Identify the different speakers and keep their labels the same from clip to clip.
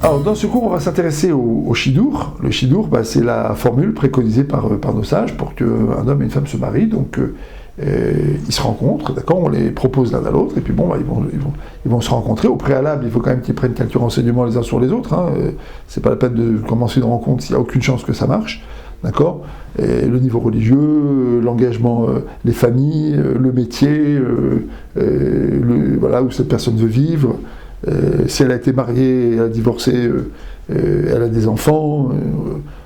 Speaker 1: Alors, dans ce cours, on va s'intéresser au Shidur. Le Shidur, c'est la formule préconisée par nos sages pour qu'un homme et une femme se marient. Donc, ils se rencontrent, d'accord, on les propose l'un à l'autre, et puis ils vont se rencontrer. Au préalable, il faut quand même qu'ils prennent quelques renseignements les uns sur les autres. C'est pas la peine de commencer une rencontre s'il n'y a aucune chance que ça marche, d'accord. Et le niveau religieux, l'engagement, les familles, le métier, où cette personne veut vivre. Si elle a été mariée, elle a divorcé, elle a des enfants,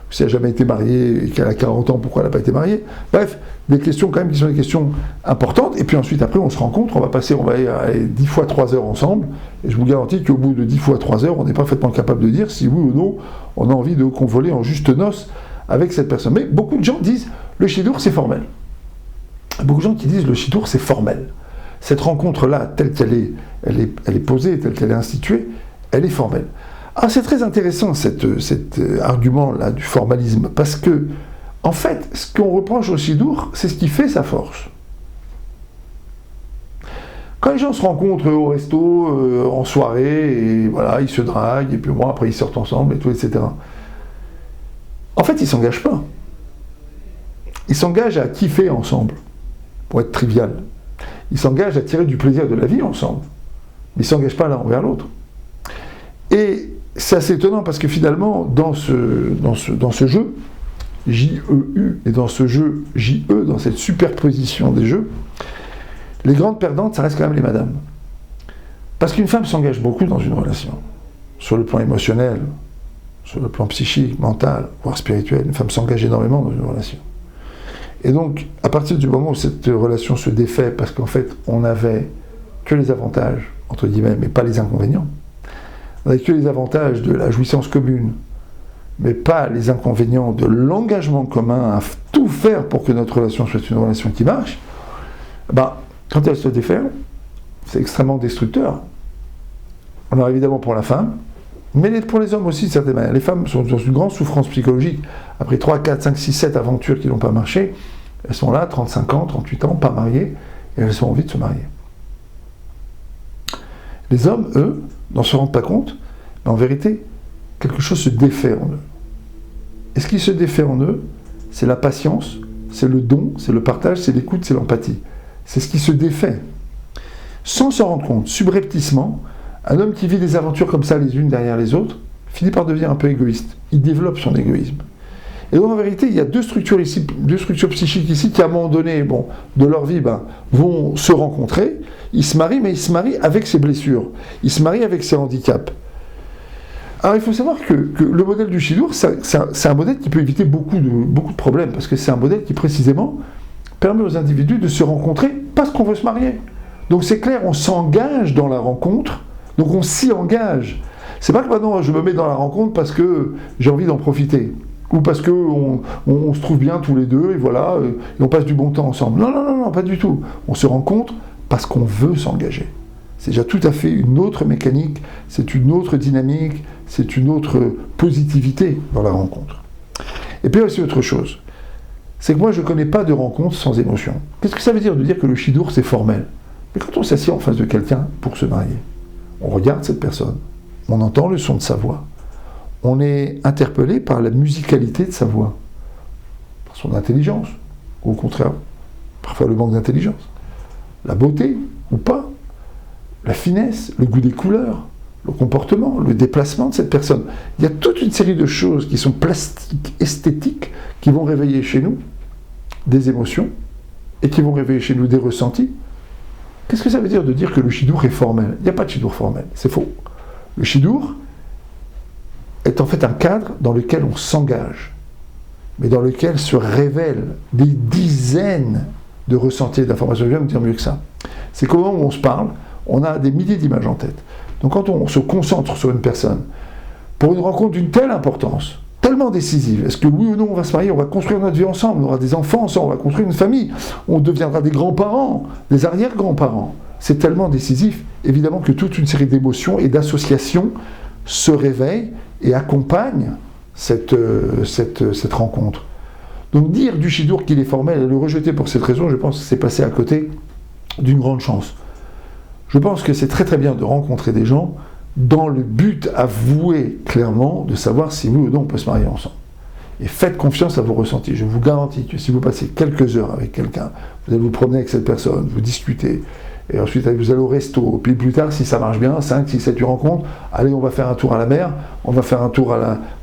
Speaker 1: si elle n'a jamais été mariée et qu'elle a 40 ans, pourquoi elle n'a pas été mariée? Bref, des questions quand même qui sont des questions importantes. Et puis ensuite, après, on se rencontre, on va aller 10 fois 3 heures ensemble. Et je vous garantis qu'au bout de 10 fois 3 heures, on est parfaitement capable de dire si oui ou non, on a envie de convoler en juste noces avec cette personne. Mais beaucoup de gens disent, le Shidur, c'est formel. Beaucoup de gens qui disent, le Shidur, c'est formel. Cette rencontre-là, telle qu'elle est, elle est posée, telle qu'elle est instituée, elle est formelle. Alors c'est très intéressant cet argument-là du formalisme, parce que, en fait, ce qu'on reproche au Shidur, c'est ce qui fait sa force. Quand les gens se rencontrent au resto, en soirée, et voilà, ils se draguent, et puis après ils sortent ensemble, et tout, etc. En fait, ils ne s'engagent pas. Ils s'engagent à kiffer ensemble, pour être trivial. Ils s'engagent à tirer du plaisir de la vie ensemble. Mais ils ne s'engagent pas l'un envers l'autre. Et c'est assez étonnant parce que finalement, dans ce jeu, J-E-U, et dans ce jeu J-E, dans cette superposition des jeux, les grandes perdantes, ça reste quand même les madames. Parce qu'une femme s'engage beaucoup dans une relation, sur le plan émotionnel, sur le plan psychique, mental, voire spirituel. Une femme s'engage énormément dans une relation. Et donc, à partir du moment où cette relation se défait, parce qu'en fait, on n'avait que les avantages, entre guillemets, mais pas les inconvénients, on n'avait que les avantages de la jouissance commune, mais pas les inconvénients de l'engagement commun à tout faire pour que notre relation soit une relation qui marche, quand elle se défait, c'est extrêmement destructeur. Alors évidemment pour la femme, mais pour les hommes aussi, certainement. Les femmes sont dans une grande souffrance psychologique. Après 3, 4, 5, 6, 7 aventures qui n'ont pas marché, elles sont là, 35 ans, 38 ans, pas mariées, et elles ont envie de se marier. Les hommes, eux, n'en se rendent pas compte, mais en vérité, quelque chose se défait en eux. Et ce qui se défait en eux, c'est la patience, c'est le don, c'est le partage, c'est l'écoute, c'est l'empathie. C'est ce qui se défait. Sans s'en rendre compte, subrepticement, un homme qui vit des aventures comme ça, les unes derrière les autres, finit par devenir un peu égoïste. Il développe son égoïsme. Et donc en vérité, il y a deux structures psychiques ici qui, à un moment donné, de leur vie, vont se rencontrer. Ils se marient, mais ils se marient avec ses blessures. Ils se marient avec ses handicaps. Alors il faut savoir que le modèle du Shidur, c'est un modèle qui peut éviter beaucoup de problèmes, parce que c'est un modèle qui précisément permet aux individus de se rencontrer parce qu'on veut se marier. Donc c'est clair, on s'engage dans la rencontre, donc on s'y engage. C'est pas que maintenant je me mets dans la rencontre parce que j'ai envie d'en profiter, ou parce qu'on se trouve bien tous les deux, et voilà, et on passe du bon temps ensemble. Non, pas du tout. On se rencontre parce qu'on veut s'engager. C'est déjà tout à fait une autre mécanique, c'est une autre dynamique, c'est une autre positivité dans la rencontre. Et puis aussi autre chose, c'est que moi je ne connais pas de rencontre sans émotion. Qu'est-ce que ça veut dire de dire que le Shidur c'est formel? Mais quand on s'assied en face de quelqu'un pour se marier, on regarde cette personne, on entend le son de sa voix, on est interpellé par la musicalité de sa voix, par son intelligence, ou au contraire, parfois le manque d'intelligence, la beauté ou pas, la finesse, le goût des couleurs, le comportement, le déplacement de cette personne. Il y a toute une série de choses qui sont plastiques, esthétiques, qui vont réveiller chez nous des émotions et qui vont réveiller chez nous des ressentis. Qu'est-ce que ça veut dire de dire que le Shidur est formel? Il n'y a pas de Shidur formel, c'est faux. Le Shidur est en fait un cadre dans lequel on s'engage, mais dans lequel se révèlent des dizaines de ressentis et d'informations. Je viens de dire mieux que ça. C'est qu'au moment où on se parle, on a des milliers d'images en tête. Donc quand on se concentre sur une personne, pour une rencontre d'une telle importance, tellement décisive, est-ce que oui ou non on va se marier, on va construire notre vie ensemble, on aura des enfants ensemble, on va construire une famille, on deviendra des grands-parents, des arrière-grands-parents, c'est tellement décisif, évidemment que toute une série d'émotions et d'associations se réveillent et accompagnent cette rencontre. Donc dire du Shidur qu'il est formel et le rejeter pour cette raison, je pense que c'est passer à côté d'une grande chance. Je pense que c'est très très bien de rencontrer des gens, dans le but avoué clairement de savoir si oui ou non on peut se marier ensemble. Et faites confiance à vos ressentis. Je vous garantis que si vous passez quelques heures avec quelqu'un, vous allez vous promener avec cette personne, vous discutez, et ensuite vous allez au resto, puis plus tard, si ça marche bien, 5, 6, 7 rencontres, allez, on va faire un tour à la mer, on va faire un tour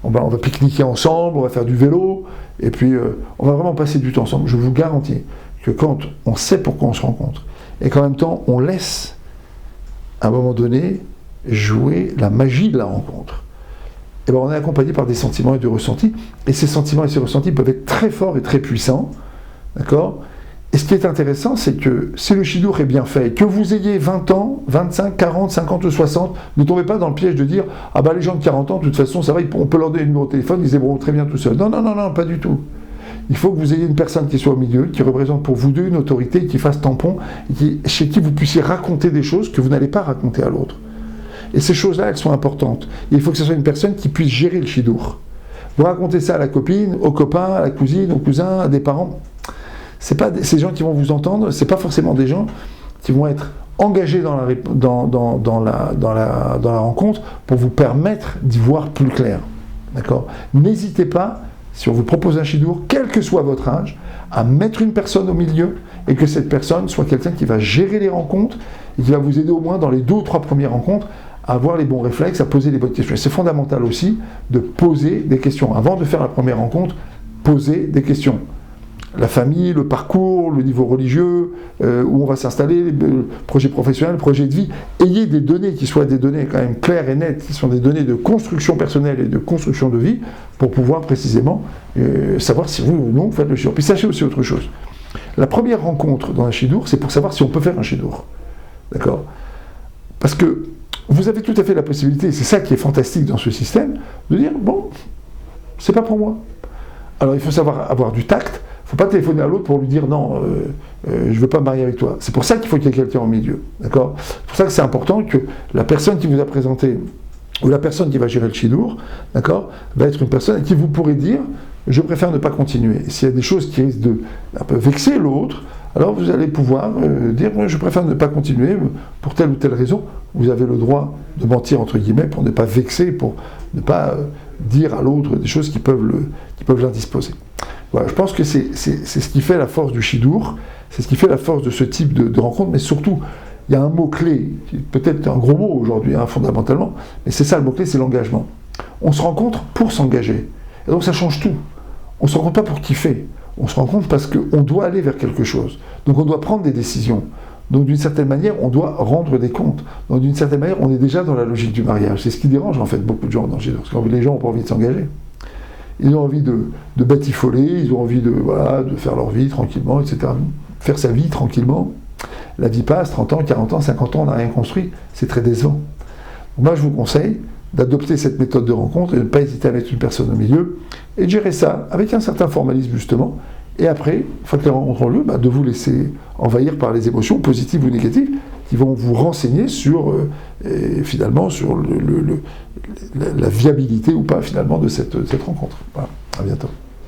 Speaker 1: on va pique-niquer ensemble, on va faire du vélo, et puis on va vraiment passer du temps ensemble. Je vous garantis que quand on sait pourquoi on se rencontre, et qu'en même temps, on laisse, à un moment donné, jouer la magie de la rencontre, et bien on est accompagné par des sentiments et des ressentis, et ces sentiments et ces ressentis peuvent être très forts et très puissants, d'accord ? Et ce qui est intéressant, c'est que si le Shidour est bien fait, que vous ayez 20 ans, 25, 40, 50 ou 60, ne tombez pas dans le piège de dire « Ah bah les gens de 40 ans, de toute façon, ça va, on peut leur donner le numéro de téléphone, ils se débrouillent très bien tout seuls. » Non, non, non, non, pas du tout. Il faut que vous ayez une personne qui soit au milieu, qui représente pour vous deux une autorité, qui fasse tampon, et chez qui vous puissiez raconter des choses que vous n'allez pas raconter à l'autre. Et ces choses-là, elles sont importantes. Et il faut que ce soit une personne qui puisse gérer le Shidour. Vous racontez ça à la copine, au copain, à la cousine, au cousin, à des parents. C'est pas ces gens qui vont vous entendre, c'est pas forcément des gens qui vont être engagés dans la rencontre pour vous permettre d'y voir plus clair. D'accord ? N'hésitez pas, si on vous propose un Shidour, quel que soit votre âge, à mettre une personne au milieu et que cette personne soit quelqu'un qui va gérer les rencontres et qui va vous aider au moins dans les 2 ou 3 premières rencontres à avoir les bons réflexes, à poser les bonnes questions. Et c'est fondamental aussi de poser des questions. Avant de faire la première rencontre, posez des questions. La famille, le parcours, le niveau religieux, où on va s'installer, le projet professionnel, le projet de vie. Ayez des données qui soient des données quand même claires et nettes, qui sont des données de construction personnelle et de construction de vie, pour pouvoir précisément savoir si vous ou non vous faites le Shidour. Puis sachez aussi autre chose. La première rencontre dans un Shidour, c'est pour savoir si on peut faire un Shidour. D'accord ? Parce que vous avez tout à fait la possibilité, et c'est ça qui est fantastique dans ce système, de dire, bon, c'est pas pour moi. Alors il faut savoir avoir du tact. Il ne faut pas téléphoner à l'autre pour lui dire non, je ne veux pas me marier avec toi. C'est pour ça qu'il faut qu'il y ait quelqu'un au milieu. D'accord ? C'est pour ça que c'est important que la personne qui vous a présenté, ou la personne qui va gérer le Shidour, d'accord, va être une personne à qui vous pourrez dire je préfère ne pas continuer. Et s'il y a des choses qui risquent de un peu vexer l'autre, alors vous allez pouvoir dire je préfère ne pas continuer pour telle ou telle raison. Vous avez le droit de mentir entre guillemets pour ne pas vexer, pour ne pas dire à l'autre des choses qui peuvent l'indisposer. Voilà, je pense que c'est ce qui fait la force du Shidour, c'est ce qui fait la force de ce type de rencontre, mais surtout, il y a un mot-clé, peut-être un gros mot aujourd'hui, fondamentalement, mais c'est ça le mot-clé, c'est l'engagement. On se rencontre pour s'engager, et donc ça change tout. On ne se rencontre pas pour kiffer, on se rencontre parce qu'on doit aller vers quelque chose, donc on doit prendre des décisions, donc d'une certaine manière, on doit rendre des comptes, donc d'une certaine manière, on est déjà dans la logique du mariage, c'est ce qui dérange en fait beaucoup de gens dans le Shidour, parce que les gens n'ont pas envie de s'engager. Ils ont envie de batifoler, ils ont envie de faire leur vie tranquillement, etc. Faire sa vie tranquillement. La vie passe, 30 ans, 40 ans, 50 ans, on n'a rien construit. C'est très décevant. Donc moi, je vous conseille d'adopter cette méthode de rencontre et de ne pas hésiter à mettre une personne au milieu et de gérer ça avec un certain formalisme, justement. Et après, une fois que les rencontres ont lieu, de vous laisser envahir par les émotions, positives ou négatives, qui vont vous renseigner sur, finalement, sur la viabilité ou pas, finalement, de cette rencontre. Voilà, à bientôt.